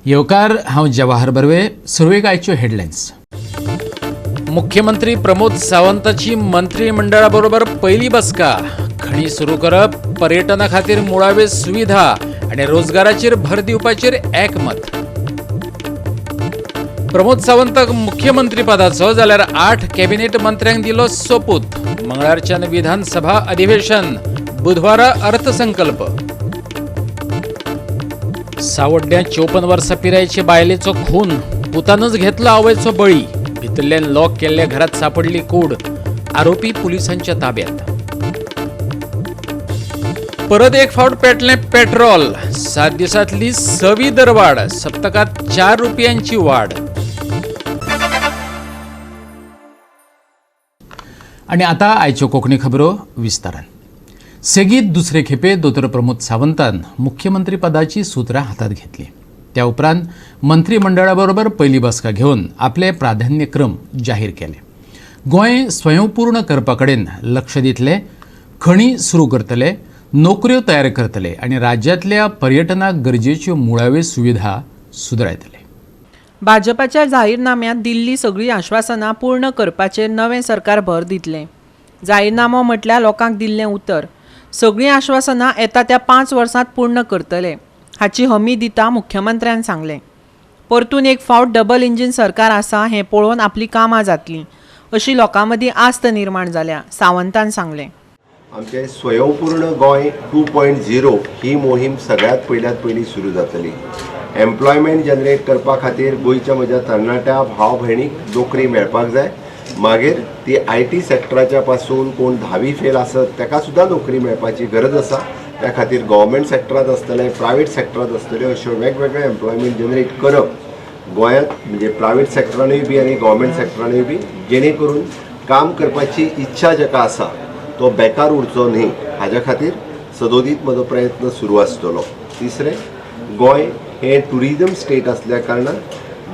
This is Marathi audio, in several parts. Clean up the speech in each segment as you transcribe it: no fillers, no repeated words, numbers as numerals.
येवकार हांव जवाहर बर्वे. सुरवेक आयच्यो हेडलायन्स. मुख्यमंत्री प्रमोद सावंताची मंत्रिमंडळाबरोबर पहिली बसका. खणी सुरू करप, पर्यटना खातीर मुळावे सुविधा आनी रोजगाराचेर भर दिवपाचेर एकमत. प्रमोद सावंताक मुख्यमंत्री पदाचो जाल्यार 8 कॅबिनेट मंत्र्यांक दिलो सोपूत. मंगळारच्यान विधानसभा अधिवेशन, बुधवारा अर्थसंकल्प. सावड्ड्यां 54 वर्सां पिरायेचे बायलेचो खून, पुतानच घेतलो आवयचो बळी. भितरल्यान लॉक केल्ल्या घरात सापडली कूड. आरोपी पुलिसांच्या ताब्यात. परत एक फावट पेटलें पेट्रोल. 7 दिसांतली 6वी दरवाड. सप्तकात 4 रुपयांची वाड. आनी आतां आयच्यो कोंकणी खबरो विस्तारान. सेगीत दुसरे खेपे दोतोर प्रमोद सावंतान मुख्यमंत्री पदाची सुत्रां हातात घेतली. त्या उपरांत मंत्रिमंडळाबरोबर पहिली बसका घेवन आपले प्राधान्यक्रम जाहीर केले. गोंय स्वयंपूर्ण करपा कडेन लक्ष दितले, खणी सुरू करतले, नोकऱ्यो तयार करतले आनी राज्यांतल्या पर्यटनाक गरजेच्यो मुळाव्यो सुविधा सुदरायतले. भाजपाच्या जाहीरनाम्यांत दिल्ली सगळी आश्वासनां पूर्ण करपाचेर नवें सरकार भर दितलें. जाहीरनामो म्हटल्यार लोकांक दिल्लें उतर. सगळीं आश्वासनां येता त्या 5 वर्सांत पूर्ण करतले हाची हमी दिता मुख्यमंत्र्यान सांगलें. परतून एक फावट डबल इंजीन सरकार आसा हें पळोवन आपली कामां जातलीं अशी लोकां मदीं आस्त निर्माण जाल्या, सावंतान सांगलें. आमचे स्वयंपूर्ण गोंय 2.0 ही मोहीम सगळ्यात पयली सुरू जातली. एम्प्लॉयमेंट जनरेट करपा खातीर गोंयच्या म्हज्या तरणाट्या भाव भयणीक नोकरी मेळपाक जाय. मागीर ती IT सॅक्टराच्या पासून कोण 10वी फेल आसत ताका सुद्दां नोकरी मेळपाची गरज आसा. त्या खातीर गव्हर्मेंट सॅक्टरांत आसतले, प्रायवेट सॅक्टरांत आसतल्यो अश्यो वेगवेगळे एम्प्लॉयमेंट जनरेट करप गोंयांत, म्हणजे प्रायवेट सॅक्टरानूय बी आनी गव्हर्मेंट सॅक्टरानूय बी, जेणे करून काम करपाची इच्छा जाका आसा तो बेकार उरचो न्ही हाज्या खातीर सदोदीत म्हजो प्रयत्न सुरू आसतलो. तिसरें, गोंय हे टुरिजम स्टेट आसल्या कारणान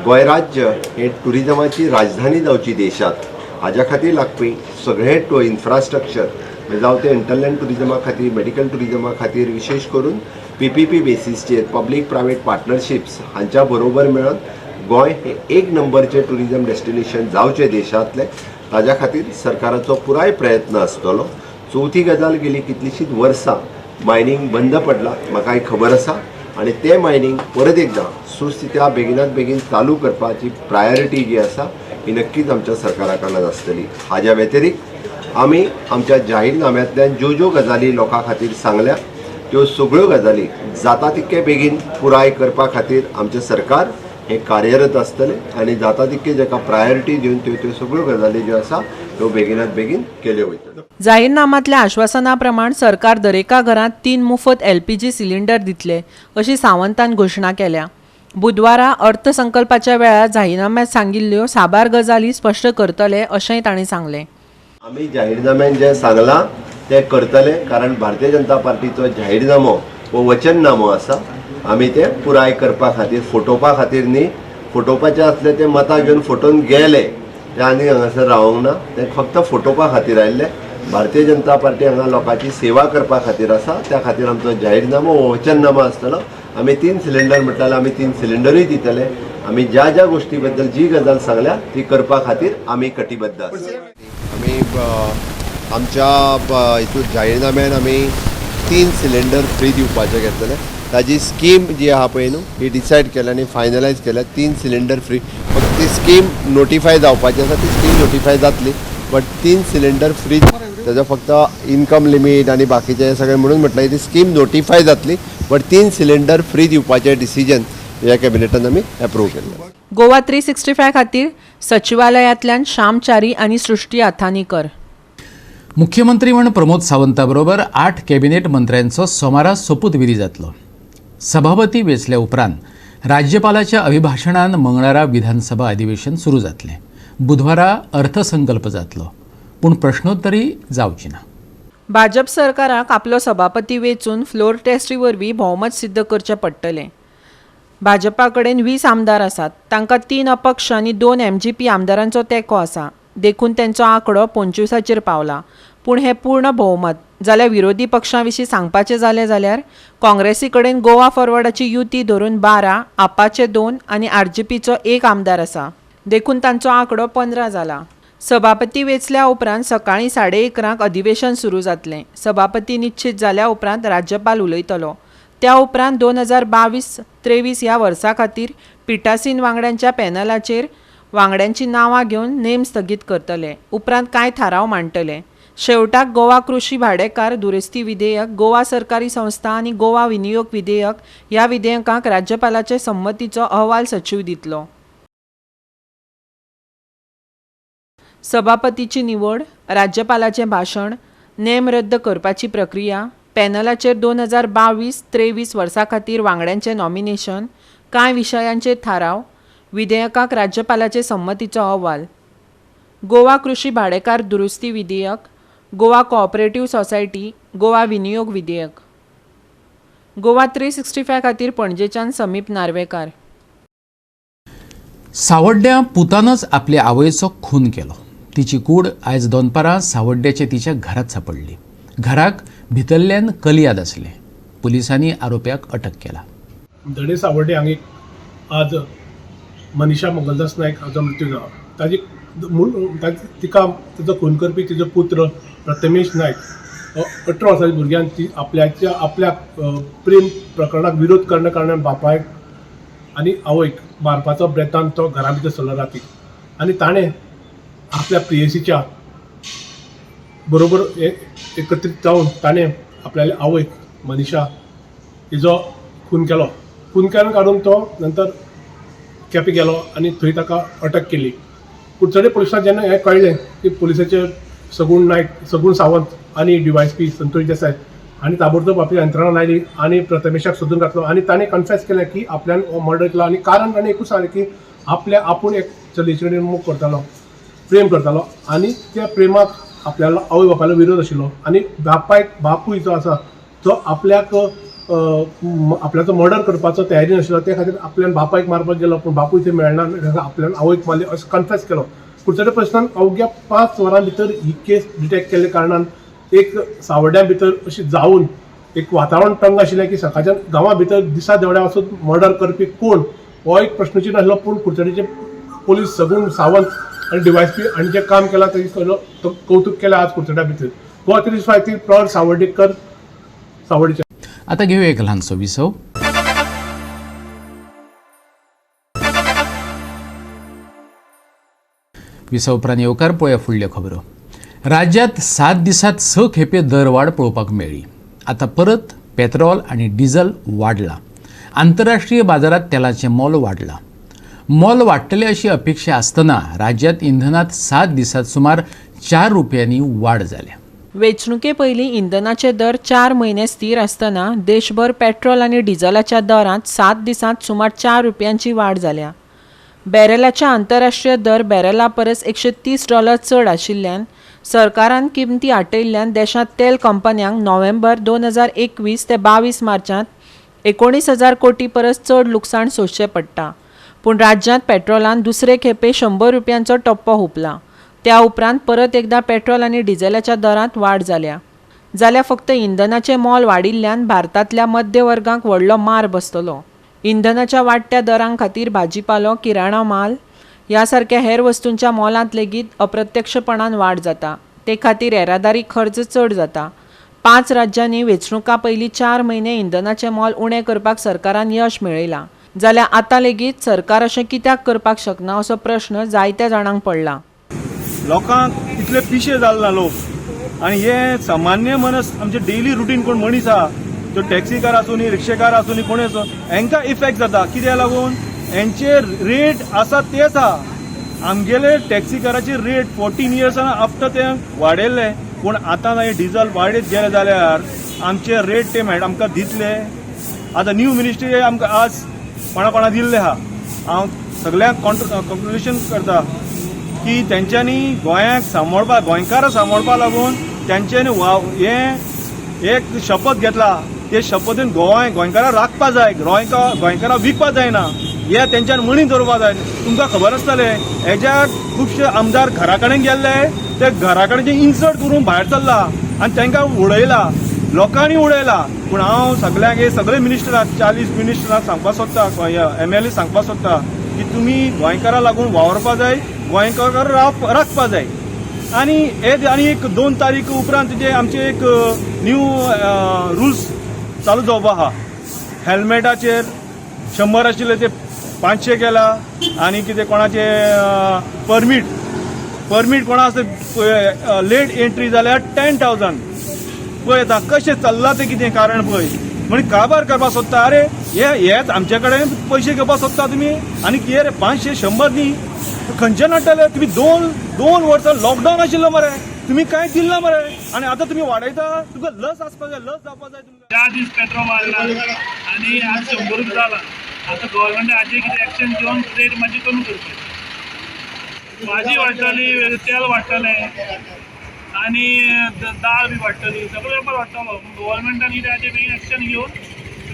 गोंय राज्य हे टुरिजमाची राजधानी जावची देशात, हाज्या खातीर लागपी सगळे इन्फ्रास्ट्रक्चर जावं ते इंटरलँड टुरिजमा खातीर, मेडिकल टुरिजमा खातीर, विशेष करून PPP बेसिसचेर पब्लीक प्रायवेट पार्टनरशिप्स हांच्या बरोबर मेळून गोंय हे 1 नंबरचे टुरिजम डेस्टिनेशन जावचे देशांतले, ताज्या खातीर सरकाराचो पुराय प्रयत्न आसतलो. चवथी गजाल, गेली कितलीशींच वर्सां मायनींग बंद पडला, म्हाकाय खबर आसा, आनी तें मायनींग परत एकदां सुस्थित्या बेगिनात बेगीन चालू करपाची प्रायोरिटी जी आसा ही नक्कीच आमच्या सरकारा कडल्यान आसतली. हाज्या व्यतिरिक्त आमी आमच्या जाहीरनाम्यांतल्यान ज्यो गजाली लोकां खातीर सांगल्या त्यो सगळ्यो गजाली जाता तितके बेगीन पुराय करपा खातीर आमचें सरकार हे कार्यरत आसतले आनी जाता तितके जाका प्रायोरिटी दिवन त्यो सगळ्यो गजाली ज्यो आसा त्यो बेगिनात बेगीन केल्यो वयतल्यो. जाहीरनाम्यांतल्या आश्वासना प्रमाण सरकार दरेका घरांत 3 मुफत LPG सिलिंडर दितले अशी सावंतान घोशणा केल्या. बुधवारा अर्थसंकल्पाच्या वेळार जाहीरनाम्यांत सांगिल्ल्यो साबार गजाली स्पश्ट करतले अशेंय तांणी सांगलें. आमी जाहीरनाम्यान जें सांगलां तें करतले, कारण भारतीय जनता पार्टीचो जाहीरनामो हो वचननामो आसा. आमी तें पुराय करपा खातीर, फोटोवपा खातीर न्ही, फोटोवपाचें आसलें तें मतां घेवन फोटोवन गेले ते आनी हांगासर रावंक ना. तें फक्त फोटोवपा खातीर आयिल्ले. भारतीय जनता पार्टी हांगा लोकांची सेवा करपा खातीर आसा, त्या खातीर आमचो जाहीरनामो हो वचननामो आसतलो. आमी 3 सिलिंडर म्हटल्यार आमी 3 सिलिंडरूय दितले. आमी ज्या गोष्टी बद्दल जी गजाल सांगल्या ती करपा खातीर आमी कटिबद्ध आसा. आमी आमच्या हितून जाहीरनाम्यान आमी 3 सिलिंडर फ्री दिवपाचें घेतलेले. ताजी स्कीम जी आहा पळय न्हू ही डिसायड केल्या आनी फायनलायज केल्या. 3 सिलिंडर फ्री. फक्त ती स्कीम नोटिफाय जावपाची आसा, ती स्कीम नोटिफाय जातली, बट 3 सिलिंडर फ्री. ताजो फक्त इनकम लिमीट आनी बाकीचे सगळें म्हणून म्हटल्यार ती स्कीम नोटिफाय जातली, बट 3 सिलिंडर फ्री दिवपाचें डिसिजन ह्या कॅबिनेटान आमी एप्रूव्ह केल्लें. गोवा 365 खातीर सचिवालयांतल्यान श्यामचारी आनी सृष्टी आथानीकर. मुख्यमंत्री म्हण प्रमोद सावंता बरोबर 8 कॅबिनेट मंत्र्यांचो सोमारा सोपूत विधी जातलो. सभापती वेंचल्या उपरांत राज्यपालाच्या अभिभाशणान मंगळारा विधानसभा अधिवेशन सुरू जातलें. बुधवारा अर्थसंकल्प जातलो, पूण प्रश्नोत्तरी जावची ना. भाजप सरकाराक आपलो सभापती वेंचून फ्लोर टेस्टी वरवीं भोवमत सिद्ध करचें पडटलें. भाजपा कडेन 20 आमदार आसात. तांकां 3 अपक्ष आनी 2 MGP आमदारांचो तेंको आसा. देखून तांचो आंकडो 25चेर पावला. पूण हे पूर्ण भोवमत. जाल्यार विरोधी पक्षां विशीं सांगपाचें जालें जाल्यार काँग्रेसी कडेन गोवा फॉरवर्डाची युती धरून 12, आपाचे 2 आनी आरजेपीचो 1 आमदार आसा. देखून तांचो आंकडो 15 जाला. सभापती वेंचल्या उपरांत सकाळीं 11:30 अधिवेशन सुरू जातलें. सभापती निश्चित जाल्या उपरांत राज्यपाल उलयतलो. त्या उपरांत 2022-23 ह्या वर्सा खातीर पिठासीन वांगड्यांच्या पॅनलाचेर वांगड्यांची नांवां घेवन नेम स्थगीत करतले. उपरांत कांय थाराव मांडटले. शेवटाक गोवा कृशी भाडेकार दुरुस्ती विधेयक, गोवा सरकारी संस्था आनी गोवा विनियोग विधेयक ह्या विधेयकांक राज्यपालाचे संमतीचो अहवाल सचीव दितलो. सभापतीची निवड, राज्यपालाचें भाशण, नेम रद्द करपाची प्रक्रिया, पॅनलाचेर 2022-23 वर्सा खातीर वांगड्यांचें नॉमिनेशन, कांय विशयांचेर थाराव, विधेयकाक राज्यपालाचे संमतीचो अहवाल. गोवा कृशी भाडेकार दुरुस्ती विधेयक, गोवा कोऑपरेटिव्ह सोसायटी, गोवा विनियोग विधेयक. गोवा 365 खातीर पणजेच्यान समीप नार्वेकार. सावड्ड्या पुतानच आपल्या आवयचो खून केलो. तिची कूड आयज दोनपारां सावड्ड्याचे तिच्या घरात सापडली. घराक भितरल्यान कलियाद आसले. पुलिसांनी आरोप्याक अटक केला. धडे सावड्डे हांगा आज मनीषा मंगलदास नायक हाचो मृत्यू जालो. ताजी तिका तिजो खून करपी तिजो पुत्र प्रथमेश नायक 18 वर्साच्या भुरग्यान ती आपल्या प्रेम प्रकरणाक विरोध करना कारणान बापायक आनी आवयक मारपाचो ब्रेतान तो घरा भितर सरलो राती. आनी ताणें आपल्या प्रियसीच्या बरोबर एकत्रीत जावन ताणें आपल्या आवयक मनीषा हिजो खून केलो. खून केलो काडून तो नंतर केपें गेलो आनी थंय ताका अटक केली. कुडचडे पुलिसांक जेन्ना हें कळ्ळें की पुलिसाचे सगूण सावंत आनी DYSP संतोष देसाय आनी ताबडतोब आपली यंत्रणा लायली आनी प्रथमेशाक सोदून घातलो. आनी ताणें कन्फेस केलें की आपल्यान मर्डर केलो. आनी कारण ताणें एकूच सांगलें की आपूण एक चलयेचे कडेन मोग करतालो, प्रेम करतालो आनी त्या प्रेमाक आपल्याला आवय बापायलो विरोध आशिल्लो. आनी बापूय जो आसा तो आपल्याचो मर्डर करपाचो तयारी नाशिल्लो. त्या खातीर आपल्यान बापायक मारपाक गेलो पूण बापूय थंय मेळना आपल्यान आवयक मारली अशें कन्फेस केलो. कुडचड्या प्रश्नान अवघ्या 5 वरां भितर ही केस डिटेक्ट केल्ले कारणान एक सावड्ड्या भितर अशी जावन एक वातावरण तंग आशिल्लें की सकाळच्या गांवा भितर दिसा देवळ्या वचून मर्डर करपी कोण हो एक प्रश्नचिन्ह आशिल्लो. पूण कुडचड्याचे पोलीस सगूण सावंत आनी DYSP आनी जें काम केलां ताजें कौतुक केलें आज कुडचड्या भितर. गोवा 365 प्रौढ सावड्डेकर सावड्डेच्या. आता घेऊ एक ल्हानसो विसव. विसव उपरांत येवकार पळया फुडल्यो खबरो. राज्यांत 7 दिसांत 6 खेपे दरवाड पळोवपाक मेळ्ळी. आता परत पेट्रोल आनी डिझल वाडला. आंतरराष्ट्रीय बाजारात तेलाचें मोल वाडलां. मोल वाडटले अशी अपेक्षा आसतना राज्यांत इंधनांत 7 दिसांत सुमार 4 रुपयांनी वाड जाल्या. वेंचणुके पयलीं इंधनाचे दर 4 म्हयने स्थिर आसतना देशभर पेट्रोल आनी डिझलाच्या दरांत 7 दिसांत सुमार 4 रुपयांची वाड जाल्या. बॅरेलाचे आंतरराष्ट्रीय दर बॅरेला परस $130 चड आशिल्ल्यान सरकारान किमती आटयिल्ल्यान देशांत तेल कंपन्यांक नोव्हेंबर 2021 ते 22 मार्चांत 19,000 कोटी परस चड लुकसाण सोंसचें पडटा. पूण राज्यांत पेट्रोलान दुसरे खेपे 100 रुपयांचो टप्पो हुंपला. त्या उपरांत परत एकदा पेट्रोल आनी डिझेलाच्या दरांत वाड जाल्या. जाल्यार फक्त इंधनाचें मोल वाडिल्ल्यान भारतांतल्या मध्य वर्गाक व्हडलो मार बसतलो. इंधनाच्या वाडट्या दरां खातीर भाजीपालो, किराणा माल ह्या सारक्या हेर वस्तूंच्या मोलांत लेगीत अप्रत्यक्षपणान वाड जाता. ते खातीर येरादारी खर्च चड जाता. 5 राज्यांनी वेंचणुका पयलीं 4 म्हयने इंधनाचें मोल उणें करपाक सरकारान यश मेळयलां. जाल्यार आतां लेगीत सरकार अशें कित्याक करपाक शकना असो प्रश्न जायत्या जाणांक पडला. लोकांक इतले पिशे जाल्ला लोक आनी हे सामान्य मनस आमचे डेली रुटीन कोण मनीस आहा तो टॅक्सीकार आसूनी रिक्षेकार आसूनी कोणी आसूं हांकां इफेक्ट जाता. कित्याक लागून हेंचे रेट आसा तेच आहा. आमगेले टॅक्सीकाराची रेट 14 इयर्सान आफ्टर ते वाडयल्ले पूण आतां हे डिझल वाडीत गेले जाल्यार आमचे रेट ते आमकां दितले. आतां न्यू मिनिस्ट्री आमकां आज कोणा दिल्ले आहा. हांव सगळ्यांक कॉन्ग्रेच्युलेशन करता की तेंच्यांनी गोंयाक सांबाळपा गोंयकारां सांबाळपा लागून तेंच्यांनी हे एक शपथ घेतला. ते शपथीन गोंयकारां राखपा जाय, गोंयकारां विकपा जायना हे तेंच्यान मणी दवरपा जाय. तुमकां खबर आसतलें हेज्या खुबशे आमदार घरा कडेन गेल्ले ते घरा कडेन इन्सर्ट करून भायर सरला आनी तांकां उडयला, लोकांनी उडयला. पूण हांव सगळ्यांक हे सगळे मिनिस्टरांक 40 मिनिस्टरांक सांगपाक सोदता, MLA सांगपाक सोदता की तुमी गोंयकारां लागून वावरपा जाय, गोंयकार राखपा जाय. आनी एक 2 तारीख उपरांत जे आमचे एक न्यू रुल्स चालू जावपा आहा. हेल्मेटाचेर 100 आशिल्ले ते 500 केला. आनी कितें कोणाचे परमीट कोणा आसा लेट एंट्री जाल्यार 10,000. पळय आतां कशें चल्लां तें कितें कारण पळय. म्हण काबार करपाक सोदता. अरे हेच आमचे कडेन पयशे घेवपाक सोदता तुमी आनी कितें रे 500 100 न्ही खंयचे नडटले. तुमी दोन वर्सां लॉकडावन आशिल्लो मरे, तुमी कांय दिल ना मरे आनी आतां तुमी वाडयता. तुका लस आसपाक जाय, लस जावपाक जाय तुमकां. 4 दीस पेट्रोल मारला आनी आज 100 जाला. आतां गव्हर्मेंट हाचेर कितें एक्शन घेवन रेट मातशी कमी करची. भाजी वाडटली, तेल वाडटलें आनी दाळ बी वाडटली, सगळें वेपार वाडटलो. गव्हर्मेंटान कितें हाचेर बेगीन एक्शन घेवन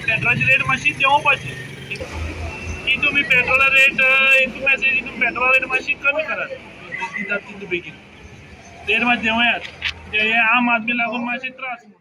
पेट्रोलाची रेट मातशी देंवोवपाची की तुमी पेट्रोला रेट एक मॅसेज तुमी पेट्रोल रेट मातशी कमी करात. दितात तितू बेगीन रेट मातशी देंवयात. हे आम आदमी लागून मातशे त्रास.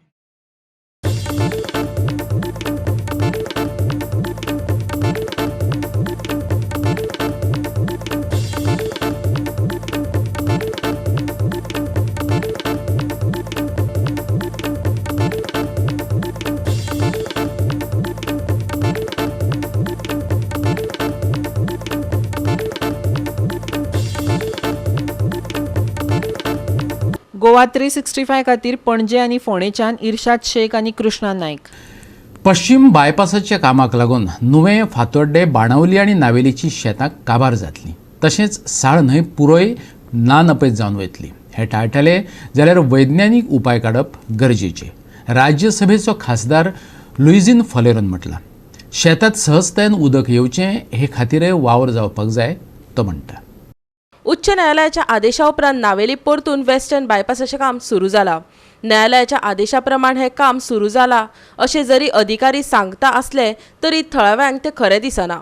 गोवा 365 खातीर पणजे आनी फोंडेच्यान इर्शाद शेख आनी कृष्णा नायक. पश्चिम बायपासाच्या कामाक लागून नुवें, फातोड्डे, बाणावली आनी नावेलीची शेतां काबार जातलीं. तशेंच साळ न्हंय पुरोय नानपयत जावन वयतली. हे टाळटले जाल्यार वैज्ञानीक उपाय काडप गरजेचे. राज्यसभेचो खासदार लुइजीन फॉलेरोन म्हटलां. शेतांत सहजतायेन उदक येवचें हे खातीरय वावर जावपाक जाय तो म्हणटा. उच्च न्यायालयाच्या आदेशा उपरांत नावेली परतून वेस्टर्न बायपासाचें काम सुरू जालां. न्यायालयाच्या आदेशा प्रमाण हें काम सुरू जालां अशें जरी अधिकारी सांगता आसले तरी थळाव्यांक तें खरें दिसना.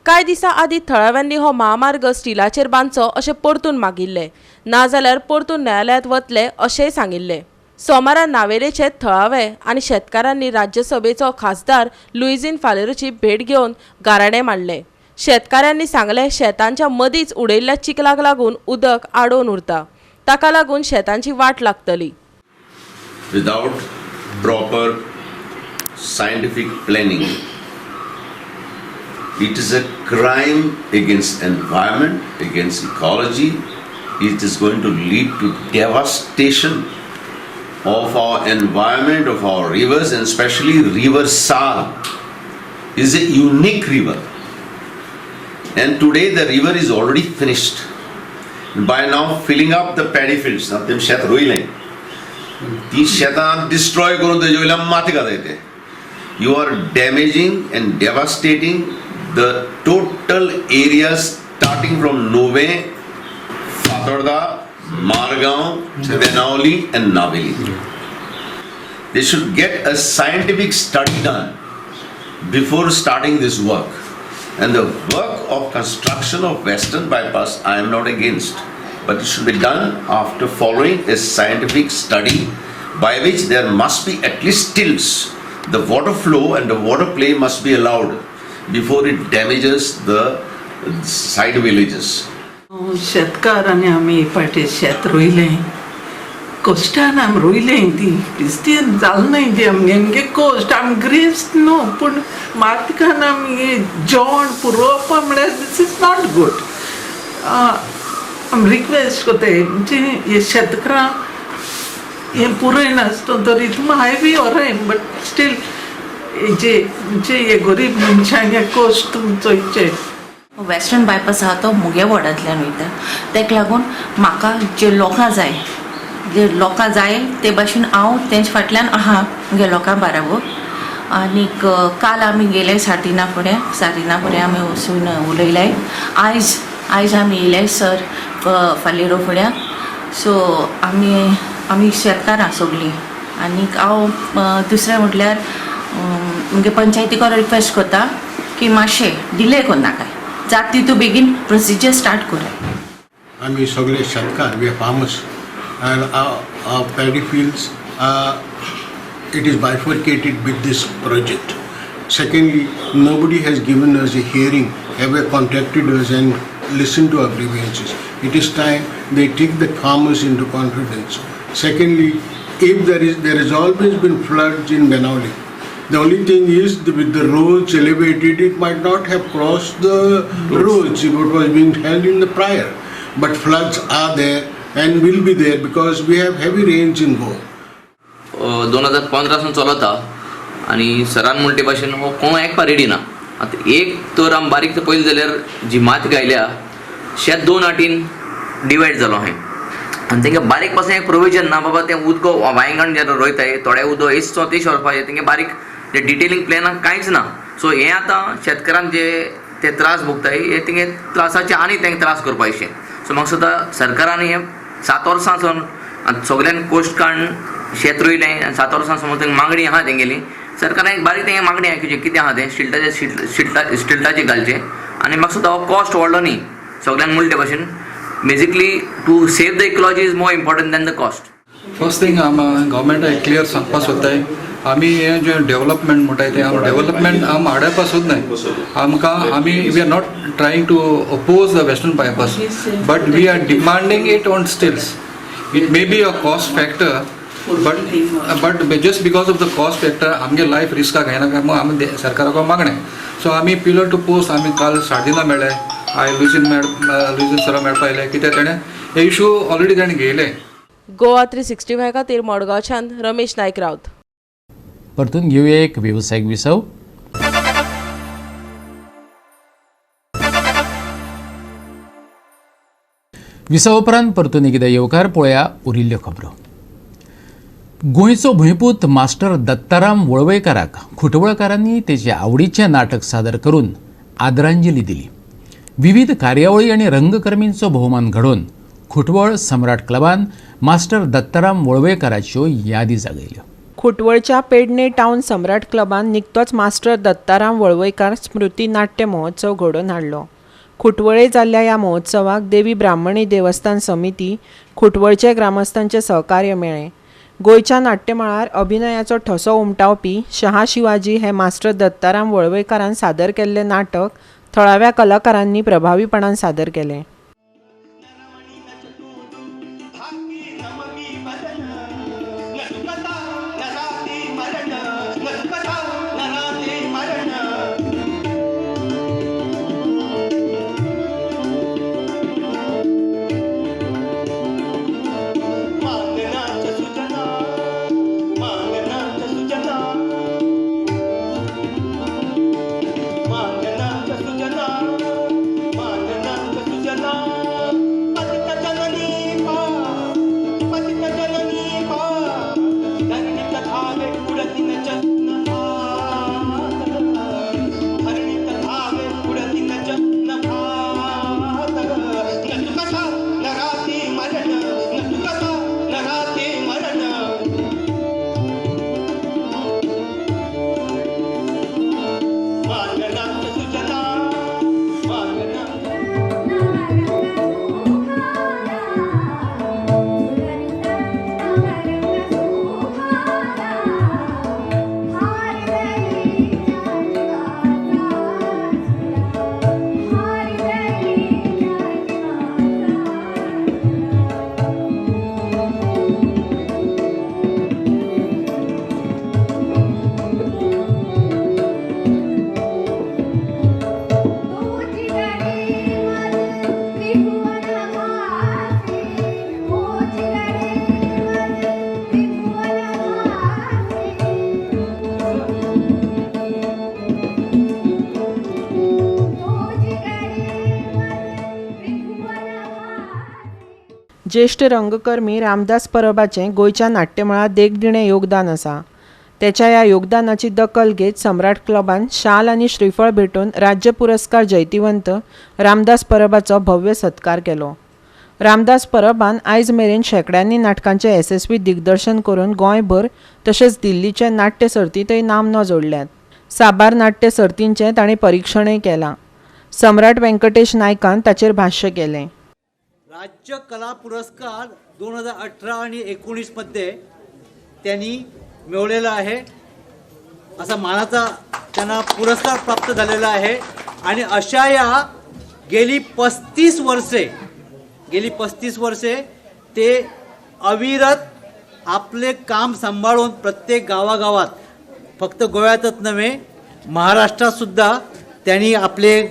कांय दिसां आदीं थळाव्यांनी हो महामार्ग स्टिलाचेर बांदचो अशें परतून मागिल्लें, नाजाल्यार परतून न्यायालयांत वतले अशेंय सांगिल्लें. सोमारा नावेलेचे थळावे आनी शेतकारांनी राज्यसभेचो खासदार लुइजीन फालेरोची भेट घेवन गाराणें मांडलें. शेतकाऱ्यांनी सांगलें शेतांच्या मदींच उडयल्ल्या चिखलाक लागून उदक आडोवन उरता, ताका लागून शेतांची वाट लागतली. Without proper scientific planning, it is a crime against environment, against ecology. It is going to lead to devastation of our environment, of our rivers, and especially River Sal is a unique river. And today the river is already finished. By now filling up the paddy fields, now them shet roile. ती शेतां डिस्ट्रॉय करून तेजे वयल्यान माती घालयते. You are damaging and devastating the total areas starting from Nove, Fatorda, Margaon, Benauli and Naveli. They should get a scientific study done before starting this work. And the work of construction of Western Bypass I am not against, but it should be done after following a scientific study by which there must be at least tilts. The water flow and the water play must be allowed before it damages the side villages. शेतकारांनी आमी पाटी शेत रोयलें, कोस्टान आमी रोयलें, ती दिसती जालें न्हय ती आमगे कोस्ट आमी ग्रेस्त न्हू, पूण मातकान आमी जेवण पुरोवपा म्हळ्यार दिस इज नॉट गूड. आमी रिक्वेस्ट कोताय म्हणजे हे शेतकारां हें पुरय नासता तरी तुमी हाय बी ओराय, बट स्टील हेजे म्हणजे हे गरीब मनशांक हे कोस्ट तुमी चोयचे. वेस्टर्न बायपास आहा तो मुगे वॉर्डांतल्यान वयता, ताका लागून म्हाका जे लोकां जाय ते भाशेन हांव तेंचे फाटल्यान आहा मुगे लोकां बाराबर. आनीक काल आमी गेले सारिना फुडें आमी वचून उलयले. आयज आमी येयले सर फालेरो फुड्या. सो आमी शेतकारां सगळीं. आनीक हांव दुसरें म्हटल्यार मुगे पंचायतीको रिक्वेस्ट करता की मातशें डिले करनाकाय, जाता तितू बेगीन प्रोसिजर स्टार्ट कराय. आमी सगळे शेतकार वे farmers and our paddy fields, it is bifurcated with this project. Secondly, nobody has given us a hearing, ever contacted us and listened to our grievances. It is time they take the farmers into confidence. Secondly, if there has always been floods in Benali. The only thing is with the roads elevated, it might not have crossed the roads if it was being held in the prior. But floods are there and will be there because we have heavy rains in Goa. 2015 चलता आणि सरान म्हणटे भाशेन हो कोण एकपा रेडी ना. आता एक तर आम बारीक तर पयलीं जाल्यार जी मात गायल्या शेत 2 वाटीन डिवायड जालो हाय आनी तेंगे बारीक पासून एक प्रोविजन ना बाबा तें उदक वांयगण जेन्ना रोयताय थोडे उदक एस 34 व्हरपाचें तेंगे बारीक ते डिटेलिंग प्लॅनाक कांयच ना. सो हें आतां शेतकारांक जे ते त्रास भोगताय हे तेंगे त्रासाचे आनी तेंगे त्रास करपाचें. सो म्हाका सुद्दां सरकारान हें 7 वर्सांसून सगळ्यांक कोस्ट काडून शेत रोयलें आनी 7 वर्सां समज तेंगे मागणी आहा तेंगेली सरकारान एक बारीक तेंगे मागणी आहा की कितें आहा तें स्टिल्टाचे घालचें आनी म्हाका सुद्दां हो कॉस्ट व्हडलो न्ही सगळ्यांक म्हणले भशेन basically to save the ecology is more important than the cost. First thing गव्हर्मेंटाक क्लियर सांगपा सोदताय आमी हें जें डेव्हलपमेंट म्हणटाय तें डेव्हलपमेंट हाडपा सोदनाय. आमी we are not trying to oppose the western bypass but we are demanding it on stilts. It may be a cost factor but just because of the cost factor आमगे लायफ रिस्काक घेयनाका मग आमी सरकाराक मागणें. सो आमी पिलर टू पोस्ट आमी काल सार्दिना मेळ्ळे आय लुईजीन सरा मेळपा येयले कित्याक तेणें हे इशू ऑलरेडी तेणें घेयले. गोवा 365 खातीर मडगांवच्यान रमेश नायक रावत. परतून घेऊया एक व्यावसायिक विसव. विसव उपरांत परतून एकदा येवकार पळोवया उरिल्ल्यो खबरो. गोंयचो भुंयपूत मास्टर दत्ताराम वळवयकाराक खुटवळकारांनी तेचे आवडीचें नाटक सादर करून आदरांजली दिली. विविध कार्यावळी आनी रंगकर्मींचो भोवमान घडोवन खुटवळ सम्राट क्लबान मास्टर दत्ताराम वळवयकाराच्यो यादी जागयल्यो. खुटवळच्या पेडणे टावन सम्राट क्लबान निकतोच मास्टर दत्ताराम वळवयकार स्मृती नाट्य महोत्सव घडोवन हाडलो. खुटवळे जाल्ल्या ह्या महोत्सवाक देवी ब्राह्मणी देवस्थान समिती खुटवळचे ग्रामस्थांचे सहकार्य मेळ्ळें. गोंयच्या नाट्यमळार अभिनयाचो ठसो उमटावपी शहा शिवाजी हे मास्टर दत्ताराम वळवयकारान सादर केल्लें नाटक थळाव्या कलाकारांनी प्रभावीपणान सादर केलें. ज्येष्ठ रंगकर्मी रामदास परबाचें गोंयच्या नाट्यमळार देखदिणें योगदान आसा. त्याच्या ह्या योगदानाची दखल घेत सम्राट क्लबान शाल आनी श्रीफळ भेटून राज्य पुरस्कार जैतिवंत रामदास परबाचो भव्य सत्कार केलो. रामदास परबान आयज मेरेन शेकड्यांनी नाटकांचें येसस्वी दिग्दर्शन करून गोंयभर तशेंच दिल्लीचे नाट्य सर्तींतय नामनो जोडल्यात. साबार नाट्य सर्तींचें ताणें परीक्षणय केलां. सम्राट व्यंकटेश नायकान ताचेर भाश्य केलें. राज्य कला पुरस्कार 2018 आणि 19 मध्ये त्यांनी मिळवलेला आहे. असा मानाचा त्यांना पुरस्कार प्राप्त झालेला आहे. आणि अशा या गेली 35 वर्षे ते अविरत आपले काम सांभाळून प्रत्येक गावागावात, फक्त गोव्यातच नव्हे महाराष्ट्रात सुद्धा त्यांनी आपले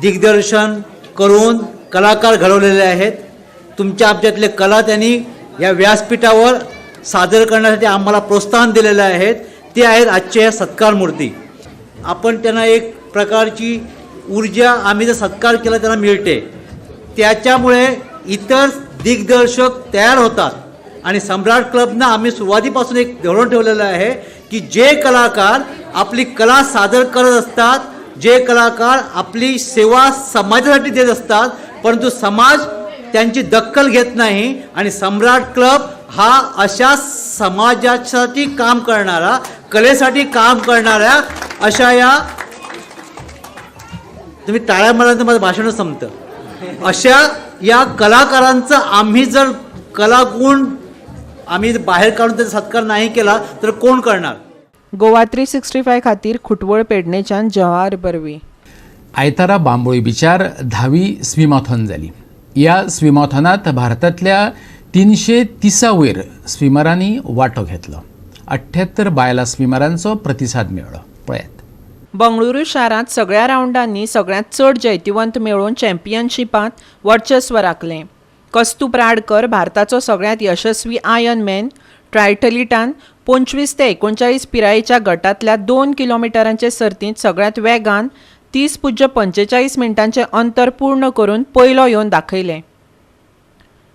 दिग्दर्शन करून कलाकार घडवलेले आहेत. तुमच्या आमच्यातले कला त्यांनी या व्यासपीठावर सादर करण्यासाठी आम्हाला प्रोत्साहन दिलेलं आहे. ते आहेत आजच्या या सत्कार मूर्ती. आपण त्यांना एक प्रकारची ऊर्जा, आम्ही जर सत्कार केला त्यांना मिळते, त्याच्यामुळे इतर दिग्दर्शक तयार होतात. आणि सम्राट क्लबनं आम्ही सुरुवातीपासून एक धोरण ठेवलेलं आहे की जे कलाकार आपली कला सादर करत असतात, जे कलाकार आपली सेवा समाजासाठी देत असतात, परंतु समाज त्यांची दखल घेत नाही, आणि सम्राट क्लब हा अशा समाजासाठी काम करणारा, कलेसाठी काम करणाऱ्या अशा या, तुम्ही टाळ्या मारल्यानंतर माझं भाषण संपतं, अशा या कलाकारांचं आम्ही जर कलागुण आम्ही बाहेर काढून त्याचा सत्कार नाही केला तर कोण करणार. गोवा 365 खातीर खुटवळ पेडणेच्यान जवाहर बर्वी. आयतारा बांबोळी बिचार 10वी स्विमॉथॉन जाली. या स्विमॉथॉनात भारतातल्या 330 वयर स्विमरांनी वांटो घेतलो. 78 बायलां स्विमरांचो प्रतिसाद मेळ्ळो. पळयात. बंगळुरू शारांत सगळ्या रावंडांनी सगळ्यांत चड जैतिवंत मेळोवन चॅम्पियनशिपांत वर्चस्व राखलें. कस्तूप राडकर भारताचो सगळ्यांत यशस्वी आयर्न मॅन ट्रायथलिटान 25 ते 39 पिरायेच्या गटांतल्या 2 किलोमिटरांचे सर्तींत सगळ्यांत वेगान 30.45 मिनटांचें अंतर पूर्ण करून पयलो येवन दाखयलें.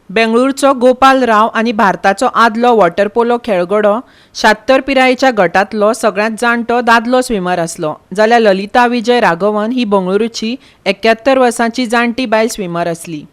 बेंगळुरूचो गोपाल राव आनी भारताचो आदलो वॉटर पोलो खेळगडो 76 पिरायेच्या गटांतलो सगळ्यांत जाणटो दादलो स्विमर आसलो, जाल्यार ललिता विजय राघवन ही बंगळुरूची 71 वर्सांची जाणटी बायल स्विमर आसली.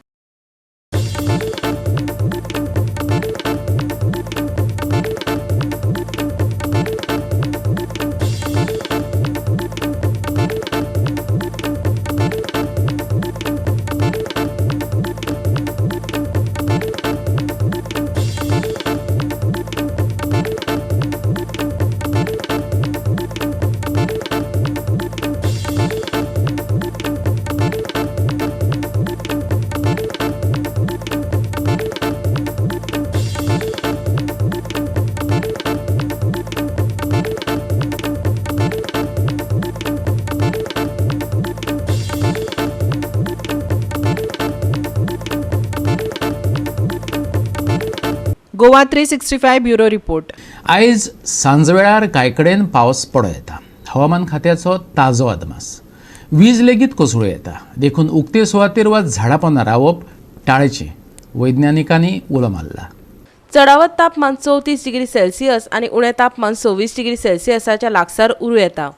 Goa 365 bureau report. आयज सांजवेळार कांय कडेन पावस पडो येता. हवामान खात्याचो ताजो अदमास. वीज लेगीत कोसळूं येता. देखून उक्ते सुवातेर वा झाडां पोंदा रावप टाळचें, वैज्ञानिकांनी उलो मारला. चडावत तापमान 34 डिग्री सेल्सियस आणि उणें तापमान 26 डिग्री सेल्सियसाच्या लागसार उरूं येता.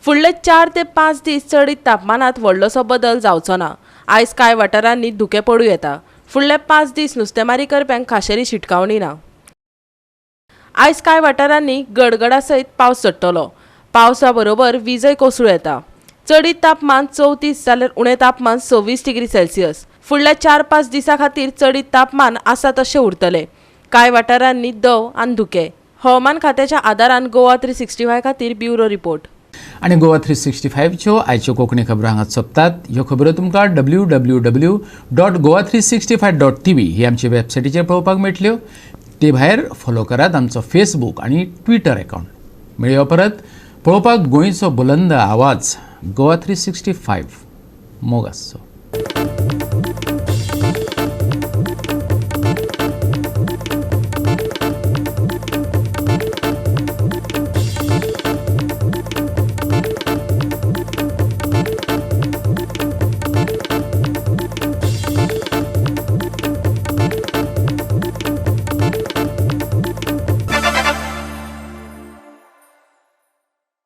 फुडले 4 ते 5 दीस चडीत तापमानात व्हडलोसो बदल जावचो ना. आयज कांय वाठारांनी धुकें पडूं येता. फुडले 5 दीस नुस्तेमारी करप्यांक खाशेली शिटकावणी ना. आयज कांय वाठारांनी गडगडा सयत पावस चडटलो. पावसा बरोबर वीजय कोसळूं येता. चडीत तापमान 34 जाल्यार उणें तापमान 26 डिग्री सेल्सियस. फुडल्या 4-5 दिसां खातीर चडीत तापमान आसा तशें उरतलें. कांय वाठारांनी दव आनी धुकें. हवामान खात्याच्या आदारान गोवा 365 खातीर ब्युरो रिपोर्ट. आणि गोवा 365च्यो आयच्यो कोंकणी खबरो हांगाच सोंपतात. ह्यो खबरो तुमकां www.goa365.tv ही आमची वेबसायटीचेर पळोवपाक मेळटल्यो. ते भायर फॉलो करात आमचो फेसबूक आनी ट्विटर अकावंट. मेळयो परत पळोवपाक गोंयचो बुलंद आवाज गोवा 365 मोग आसचो.